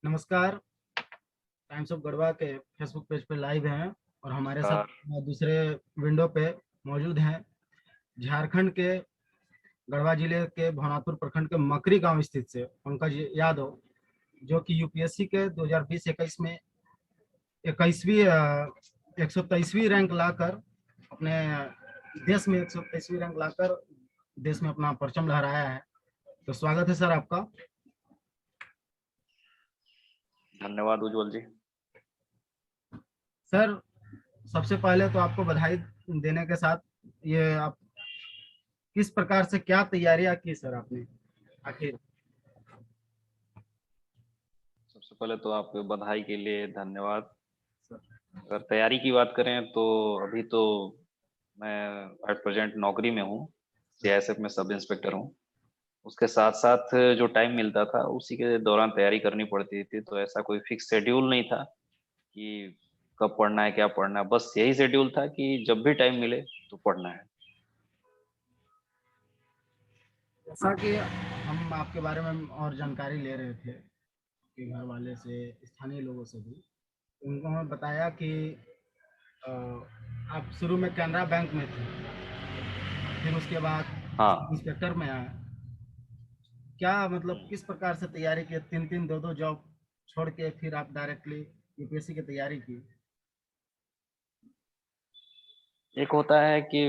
नमस्कार। Times of Garhwa के Facebook page पे लाइव हैं और हमारे साथ नमस्कार। दूसरे विंडो पे मौजूद हैं झारखंड के गढ़वा जिले के भवनाथपुर प्रखंड के मकरी गांव स्थित से पंकज यादव, जो कि यूपीएससी के 2020-21 में 21वीं 123वीं रैंक लाकर अपने देश में 123वीं रैंक लाकर देश में अपना परचम लहराया है। तो स्वागत है सर आपका। धन्यवाद उज्जवल जी। सर, सबसे पहले तो आपको बधाई देने के साथ ये आप किस प्रकार से क्या तैयारियां की सर आपने आखिर? सबसे पहले तो आपको बधाई के लिए धन्यवाद। सर, अगर तैयारी की बात करें तो अभी तो मैं एट प्रेजेंट नौकरी में हूँ। सीआईएसएफ में सब इंस्पेक्टर हूँ। उसके साथ साथ जो टाइम मिलता था उसी के दौरान तैयारी करनी पड़ती थी, तो ऐसा कोई फिक्स शेड्यूल नहीं था कि कब पढ़ना है क्या पढ़ना है। बस यही शेड्यूल था कि जब भी टाइम मिले तो पढ़ना है। जैसा कि हम आपके बारे में और जानकारी ले रहे थे कि घर वाले से, स्थानीय लोगों से भी, उन्होंने बताया कि अ, आप शुरू में कैनरा बैंक में थे, फिर उसके बाद सब हाँ, इंस्पेक्टर में आए। क्या मतलब किस प्रकार से तैयारी की? तीन तीन दो दो जॉब छोड़ के फिर आप डायरेक्टली यूपीएससी की तैयारी की? एक होता है कि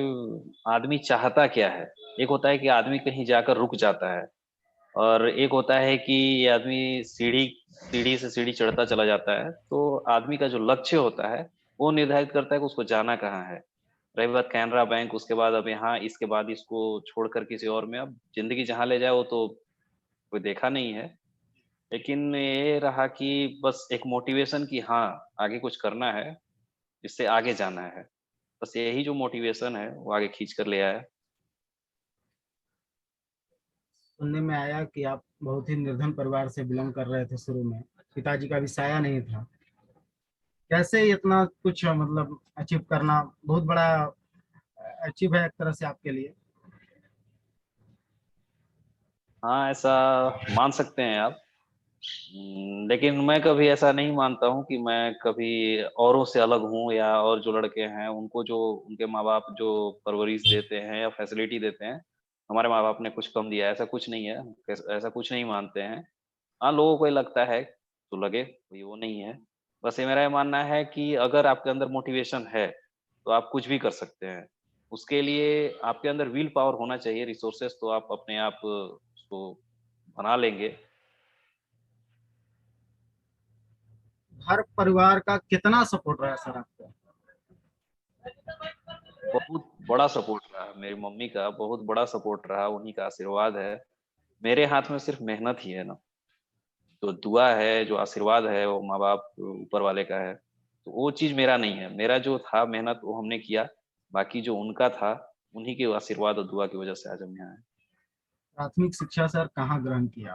आदमी चाहता क्या है, एक होता है कि आदमी कहीं जाकर रुक जाता है, और एक होता है कि ये आदमी सीढ़ी सीढ़ी से सीढ़ी चढ़ता चला जाता है। तो आदमी का जो लक्ष्य होता है वो निर्धारित करता है कि उसको जाना कहाँ है। रही बात कैनरा बैंक, उसके बाद अब यहाँ, इसके बाद इसको छोड़कर किसी और में, अब जिंदगी जहाँ ले जाए वो तो कोई देखा नहीं है। लेकिन ये रहा कि बस एक मोटिवेशन कि हाँ, आगे कुछ करना है, इससे आगे जाना है। बस यही जो मोटिवेशन है वो आगे खींच कर ले आया। सुनने में आया कि आप बहुत ही निर्धन परिवार से बिलोंग कर रहे थे शुरू में, पिताजी का भी साया नहीं था। कैसे इतना कुछ मतलब अचीव करना बहुत बड़ा अचीव है एक तरह से आपके लिए। हाँ, ऐसा मान सकते हैं आप। लेकिन मैं कभी ऐसा नहीं मानता हूँ कि मैं कभी औरों से अलग हूँ, या और जो लड़के हैं उनको जो उनके माँ बाप जो परवरिश देते हैं या फैसिलिटी देते हैं, हमारे माँ बाप ने कुछ कम दिया है, ऐसा कुछ नहीं है। ऐसा कुछ नहीं मानते हैं। हाँ, लोगों को ये लगता है तो लगे, कोई वो नहीं है। बस ये मेरा ये मानना है कि अगर आपके अंदर मोटिवेशन है तो आप कुछ भी कर सकते हैं। उसके लिए आपके अंदर विल पावर होना चाहिए, रिसोर्सेस तो आप अपने आप उसको बना लेंगे। घर परिवार का कितना सपोर्ट रहा है सर आपको? बहुत बड़ा सपोर्ट रहा, मेरी मम्मी का बहुत बड़ा सपोर्ट रहा, उन्हीं का आशीर्वाद है। मेरे हाथ में सिर्फ मेहनत ही है ना, जो दुआ है, जो आशीर्वाद है, वो माँ बाप ऊपर वाले का है। तो वो चीज मेरा नहीं है, मेरा जो था मेहनत वो हमने किया। बाकी जो उनका था, उन्हीं के आशीर्वाद और दुआ की वजह से आज हम यहाँ हैं। प्राथमिक शिक्षा सर कहाँ ग्रहण किया?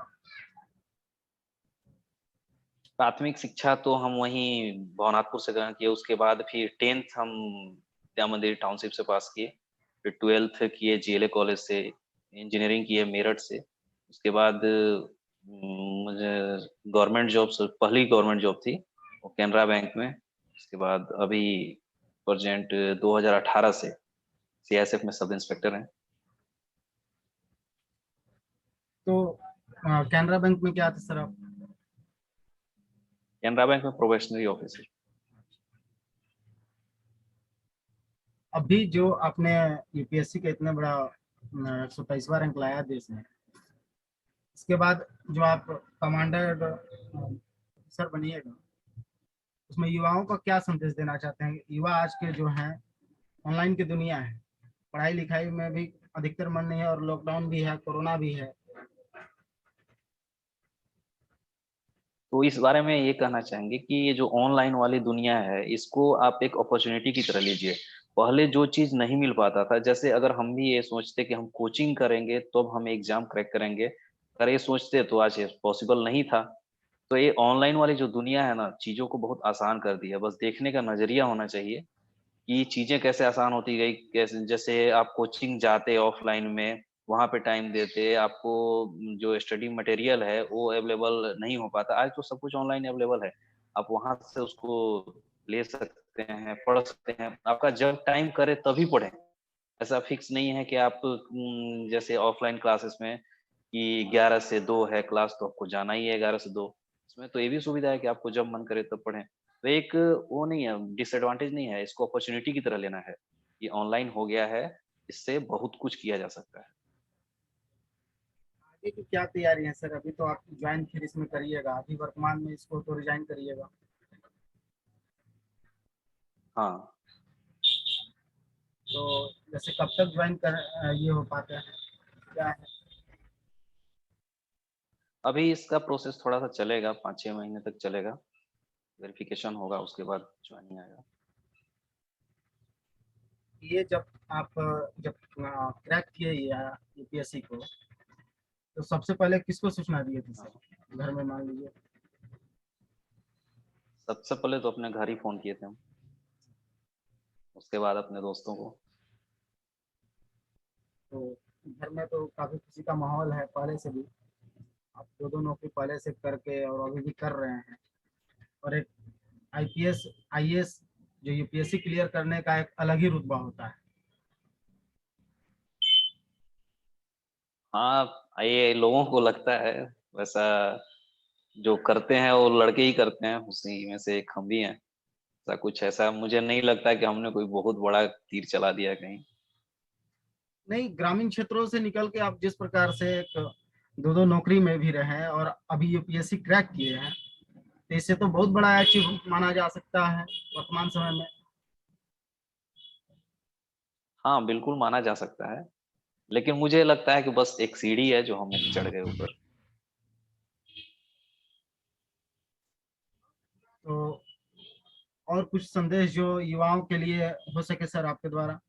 प्राथमिक शिक्षा तो हम वहीं भवनाथपुर से ग्रहण किए, उसके बाद फिर 10th हम विद्या मंदिर टाउनशिप से पास किए। फिर 12th किए जीएलए कॉलेज से। इंजीनियरिंग किए मेरठ से। उसके बाद मुझे गवर्नमेंट जॉब से, पहली गवर्नमेंट जॉब थी वो कैनरा बैंक में। उसके बाद अभी प्रेजेंट 2018 से सीआईएसएफ में सब इंस्पेक्टर हैं। तो कैनरा बैंक में क्या थे सर आप? कैनरा बैंक में प्रोबेशनरी ऑफिसर। अभी जो आपने यूपीएससी का इतना बड़ा 123वां रैंक लाया देश में, इसके बाद जो आप कमांडर सर बनिएगा, उसमें युवाओं को क्या संदेश देना चाहते हैं? युवा आज के जो हैं, ऑनलाइन की दुनिया है, पढ़ाई लिखाई में भी अधिकतर मन नहीं है, और लॉकडाउन भी है, कोरोना भी है। तो इस बारे में ये कहना चाहेंगे कि ये जो ऑनलाइन वाली दुनिया है, इसको आप एक अपॉर्चुनिटी की तरह लीजिए। पहले जो चीज नहीं मिल पाता था, जैसे अगर हम भी ये सोचते कि हम कोचिंग करेंगे तो हम एग्जाम क्रैक करेंगे, अगर ये सोचते तो आज ये पॉसिबल नहीं था। तो ये ऑनलाइन वाली जो दुनिया है ना, चीजों को बहुत आसान कर दिया। बस देखने का नजरिया होना चाहिए कि चीजें कैसे आसान होती गई, कैसे जैसे आप कोचिंग जाते ऑफलाइन में, वहाँ पे टाइम देते, आपको जो स्टडी मटेरियल है वो अवेलेबल नहीं हो पाता। आज तो सब कुछ ऑनलाइन अवेलेबल है, आप वहाँ से उसको ले सकते हैं, पढ़ सकते हैं, आपका जब टाइम करे तभी पढ़ें। ऐसा फिक्स नहीं है कि आप जैसे ऑफलाइन क्लासेस में कि 11 से 2 है क्लास तो आपको जाना ही है 11 से 2। इसमें तो ये भी सुविधा है कि आपको जब मन करे तब पढ़ें। तो एक वो नहीं है, डिसएडवांटेज नहीं है, इसको अपॉर्च्युनिटी की तरह लेना है। ये ऑनलाइन हो गया है, इससे बहुत कुछ किया जा सकता है। आगे की क्या तैयारी है सर? अभी तो आप ज्वाइन फिर इसमें करिएगा, अभी वर्तमान में इसको तो रिजाइन करिएगा। हाँ, तो जैसे कब तक ज्वाइन कर ये हो पाते हैं, क्या है? अभी इसका प्रोसेस थोड़ा-सा चलेगा, 5-6 महीने तक चलेगा। वेरिफिकेशन होगा उसके बाद ज्वाइनिंग आएगा। ये जब आप जब क्रैक किए ये यूपीएससी को, तो सबसे पहले किसको सूचना दिए थे हाँ, सर, घर में मान लीजिए? सबसे पहले तो अपने घर ही फ़ोन किए थे हम, उसके बाद अपने दोस्तों को। तो घर में तो काफी खुशी का माहौल है पहले से भी, आप दो दो नौकरी पहले से करके और अभी भी कर रहे हैं, और एक आईपीएस आईएएस जो यूपीएससी क्लियर करने का एक अलग ही रुतबा होता है। हाँ, ये लोगों को लगता है, वैसा जो करते हैं वो लड़के ही करते हैं, उसी में से एक हम भी हैं। ऐसा कुछ ऐसा मुझे नहीं लगता कि हमने कोई बहुत बड़ा तीर चला दिया है कहीं। नहीं, ग्रामीण क्षेत्रों से निकल के आप जिस प्रकार से एक दो दो नौकरी में भी रहे और अभी यूपीएससी क्रैक किए हैं, तो इससे तो बहुत बड़ा अचीव माना जा सकता है वर्तमान समय में। हाँ, बिल्कुल माना जा सकता है, लेकिन मुझे लगता है कि बस एक सीढ़ी है जो हम चढ़ गए ऊपर। तो और कुछ संदेश जो युवाओं के लिए हो सके सर आपके द्वारा?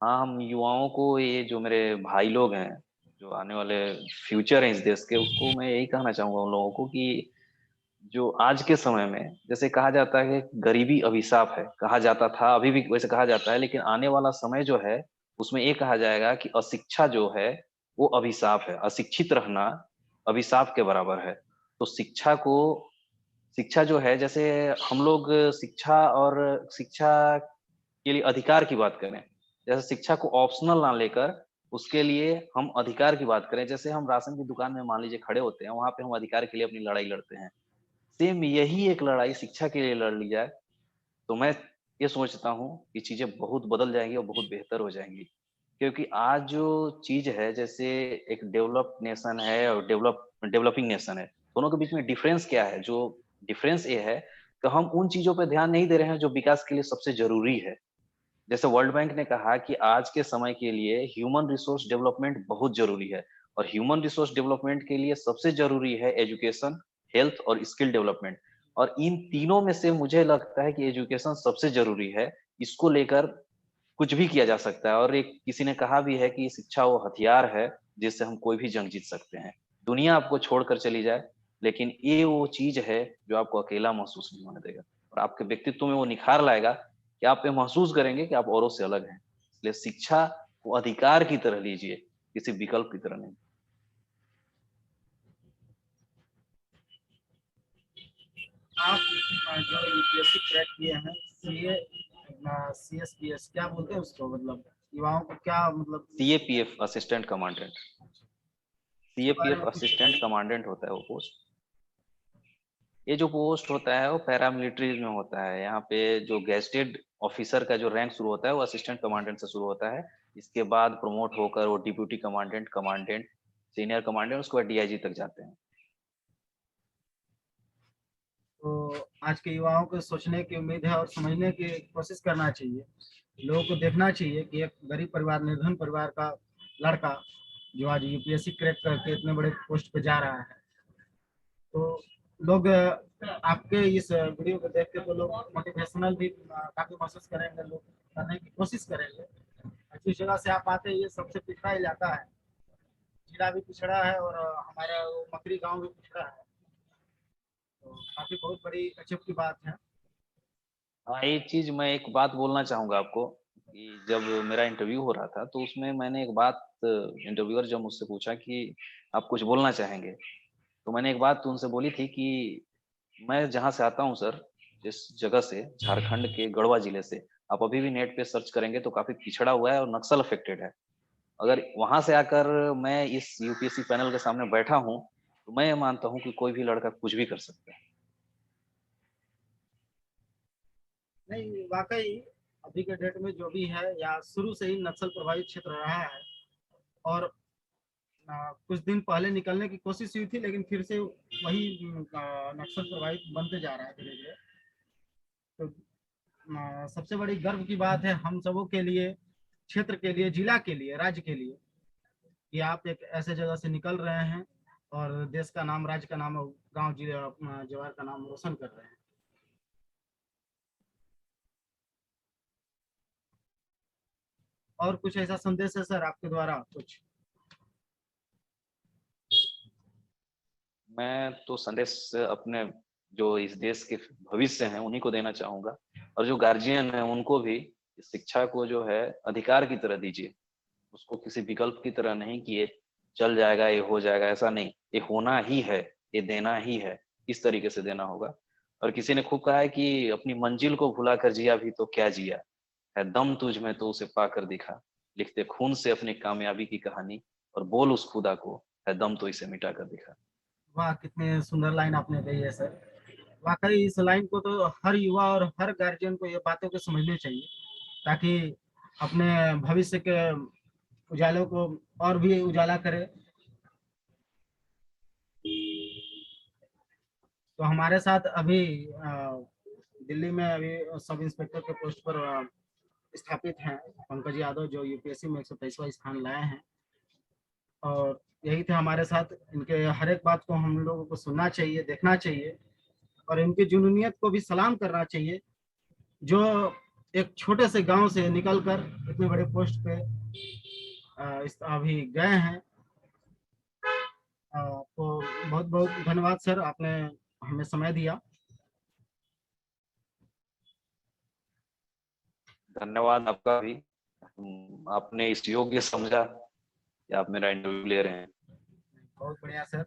हाँ, हम युवाओं को, ये जो मेरे भाई लोग हैं, जो आने वाले फ्यूचर हैं इस देश के, उसको मैं यही कहना चाहूँगा उन लोगों को कि जो आज के समय में जैसे कहा जाता है कि गरीबी अभिशाप है, कहा जाता था, अभी भी वैसे कहा जाता है, लेकिन आने वाला समय जो है, उसमें ये कहा जाएगा कि अशिक्षा जो है, वो अभिशाप है। अशिक्षित रहना अभिशाप के बराबर है। तो शिक्षा जो है, जैसे हम लोग शिक्षा के लिए अधिकार की बात करें, जैसे शिक्षा को ऑप्शनल ना लेकर उसके लिए हम अधिकार की बात करें। जैसे हम राशन की दुकान में मान लीजिए खड़े होते हैं, वहाँ पे हम अधिकार के लिए अपनी लड़ाई लड़ते हैं। सेम यही एक लड़ाई शिक्षा के लिए लड़ ली जाए, तो मैं ये सोचता हूँ कि चीज़ें बहुत बदल जाएँगी और बहुत बेहतर हो जाएँगी। क्योंकि आज जो चीज़ है, जैसे एक डेवलप्ड नेशन है और डेवलपिंग नेशन है, दोनों के बीच में डिफरेंस क्या है? जो डिफरेंस ये है कि हम उन चीज़ों पे ध्यान नहीं दे रहे हैं जो विकास के लिए सबसे ज़रूरी है। जैसे वर्ल्ड बैंक ने कहा कि आज के समय के लिए ह्यूमन रिसोर्स डेवलपमेंट बहुत ज़रूरी है, और ह्यूमन रिसोर्स डेवलपमेंट के लिए सबसे ज़रूरी है एजुकेशन, हेल्थ और स्किल डेवलपमेंट। और इन तीनों में से मुझे लगता है कि एजुकेशन सबसे ज़रूरी है। इसको लेकर कुछ भी किया जा सकता है, और एक किसी ने कहा भी है कि शिक्षा वो हथियार है जिससे हम कोई भी जंग जीत सकते हैं। दुनिया आपको छोड़कर चली जाए, लेकिन ये वो चीज़ है जो आपको अकेला महसूस नहीं होने देगा, और आपके व्यक्तित्व में वो निखार लाएगा कि आप ये महसूस करेंगे कि आप औरों से अलग हैं। इसलिए शिक्षा को अधिकार की तरह लीजिए, किसी विकल्प की तरह नहीं। आप जो यूपीएससी क्रैक किए हैं, सीए सीएसपीएस क्या बोलते हैं उसको, मतलब युवाओं को क्या मतलब सीएपीएफ असिस्टेंट कमांडेंट, इसके बारे सीएपीएफ में कुछ असिस्टेंट बताइए। कमांडेंट होता है वो पोस्ट। ये जो पोस्ट होता है वो पैरामिलिट्रीज में होता है। यहाँ पे जो गेस्टेड ऑफिसर का जो रैंक शुरू होता है वो असिस्टेंट कमांडेंट से शुरू होता है। इसके बाद प्रमोट होकर वो deputy commandant, commandant, senior commandant, उसके बाद डीआईजी तक जाते हैं। तो आज के युवाओं को सोचने की उम्मीद है और समझने की कोशिश करना चाहिए। लोगों को देखना चाहिए कि एक गरीब परिवार, निर्धन परिवार का लड़का जो आज यूपीएससी क्रैक करके इतने बड़े पोस्ट पे जा रहा है, तो लोग आपके इस वीडियो को देख के तो लोग मोटिवेशनल भी काफी महसूस करेंगे, लोग करने की कोशिश करेंगे। जिस जगह से आप आते हैं ये सबसे पिछड़ा इलाका है, जिला भी पिछड़ा है और हमारा वो मकरी गांव भी पिछड़ा है, तो काफी बहुत बड़ी अचीव की बात है। हाँ, एक चीज मैं एक बात बोलना चाहूंगा आपको कि जब मेरा इंटरव्यू हो रहा था तो उसमें मैंने एक बात, इंटरव्यूअर जब मुझसे पूछा कि आप कुछ बोलना चाहेंगे, तो मैंने एक बात उनसे बोली थी कि मैं जहाँ से आता हूँ सर, जिस जगह से, झारखंड के गढ़वा जिले से, आप अभी भी नेट पे सर्च करेंगे तो काफ़ी पिछड़ा हुआ है और नक्सल अफ़ेक्टेड है। अगर वहाँ से आकर मैं इस यूपीएससी पैनल के सामने बैठा हूँ, तो मैं ये मानता हूँ कि कोई भी लड़का कुछ भी कर सकता है। नहीं, वाकई अभी के डेट में जो भी है, या शुरू से ही नक्सल प्रभावित क्षेत्र रहा है। और कुछ दिन पहले निकलने की कोशिश हुई थी, लेकिन फिर से वही नक्सल प्रभावित बनते जा रहा है धीरे धीरे। तो सबसे बड़ी गर्व की बात है हम सबों के लिए, क्षेत्र के लिए, जिला के लिए, राज्य के लिए, कि आप एक ऐसे जगह से निकल रहे हैं और देश का नाम, राज्य का नाम, गांव जिला, जवार का नाम रोशन कर रहे हैं। और कुछ ऐसा संदेश है सर आपके द्वारा कुछ? मैं तो संदेश अपने जो इस देश के भविष्य हैं उन्हीं को देना चाहूँगा, और जो गार्जियन हैं उनको भी इस शिक्षा को जो है अधिकार की तरह दीजिए। उसको किसी विकल्प की तरह नहीं कि ये चल जाएगा, ये हो जाएगा, ऐसा नहीं। ये होना ही है, ये देना ही है, इस तरीके से देना होगा। और किसी ने खूब कहा है कि अपनी मंजिल को भुलाकर जिया भी तो क्या जिया, है दम तुझ में तो उसे पाकर दिखा, लिखते खून से अपनी कामयाबी की कहानी, और बोल उस खुदा को, है दम तो इसे मिटा कर दिखा। वाह, कितने सुंदर लाइन आपने कही है सर। वाकई इस लाइन को तो हर युवा और हर गार्जियन को ये बातों को समझनी चाहिए, ताकि अपने भविष्य के उजालों को और भी उजाला करे। तो हमारे साथ अभी दिल्ली में अभी सब इंस्पेक्टर के पोस्ट पर स्थापित हैं पंकज यादव, जो यूपीएससी में 123वां स्थान लाए हैं। और यही थे हमारे साथ। इनके हर एक बात को हम लोगों को सुनना चाहिए, देखना चाहिए, और इनकी जुनूनियत को भी सलाम करना चाहिए, जो एक छोटे से गांव से निकलकर इतने बड़े पोस्ट पे अभी गए हैं। तो बहुत बहुत धन्यवाद सर, आपने हमें समय दिया। धन्यवाद आपका भी। आपने इस योग्य समझा कि आप मेरा इंटरव्यू ले रहे हैं। बहुत बढ़िया सर।